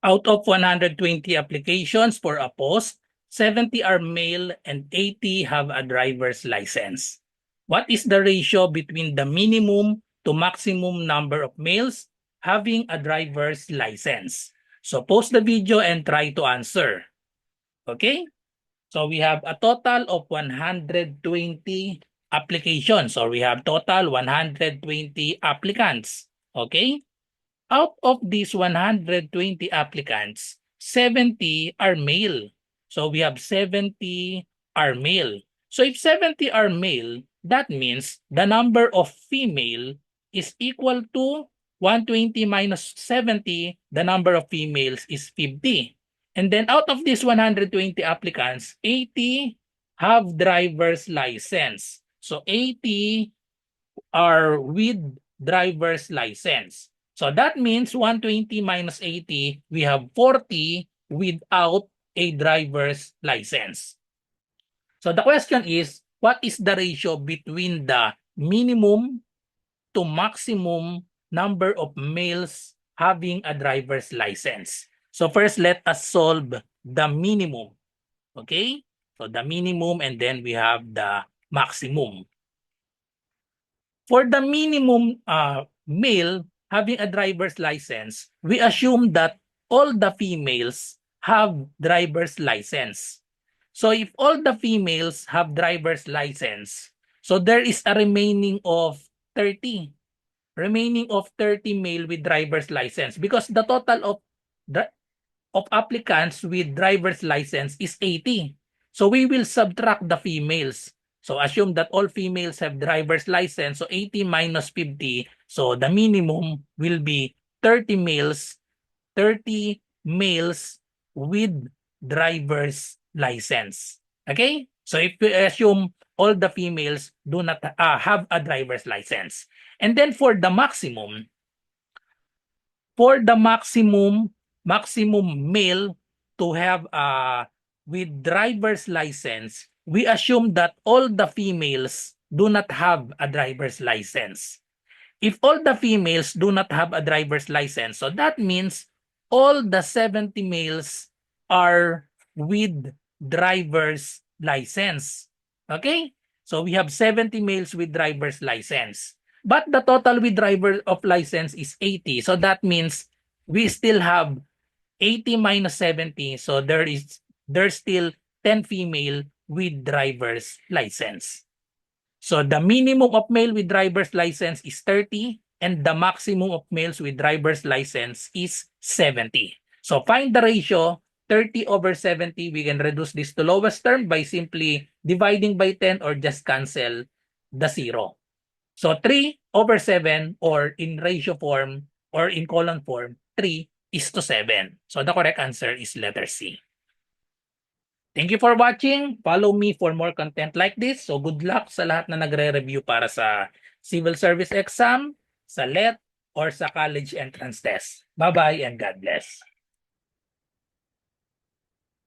Out of 120 applications for a post, 70 are male and 80 have a driver's license. What is the ratio between the minimum to maximum number of males having a driver's license? So pause the video and try to answer. Okay? So we have a total of 120 applications. So we have total 120 applicants. Okay? Out of these 120 applicants, 70 are male. So we have 70 are male. So if 70 are male, that means the number of female is equal to 120 minus 70, the number of females is 50. And then out of these 120 applicants, 80 have driver's license. So 80 are with driver's license. So that means 120 minus 80, we have 40 without a driver's license. So the question is, what is the ratio between the minimum to maximum number of males having a driver's license? So first, let us solve the minimum. Okay? So the minimum and then we have the maximum. For the minimum male having a driver's license, we assume that all the females have driver's license. So if all the females have driver's license, so there is a remaining of 30. Remaining of 30 male with driver's license because the total of applicants with driver's license is 80. So we will subtract the females. So assume that all females have driver's license. So 80 minus 50. So the minimum will be 30 males with driver's license. Okay? So if we assume all the females do not have a driver's license. And then for the maximum male to have with driver's license, we assume that all the females do not have a driver's license. If all the females do not have a driver's license, so that means all the 70 males are with driver's license. Okay? So we have 70 males with driver's license. But the total with driver of license is 80. So that means we still have 80 minus 70. So there's still 10 female with driver's license. So the minimum of male with driver's license is 30 and the maximum of males with driver's license is 70. So find the ratio 30 over 70. We can reduce this to lowest term by simply dividing by 10 or just cancel the 0. So 3 over 7 or in ratio form or in column form, 3 is to 7. So the correct answer is letter C. Thank you for watching. Follow me for more content like this. So good luck sa lahat na nagre-review para sa civil service exam, sa LET, or sa college entrance test. Bye-bye and God bless.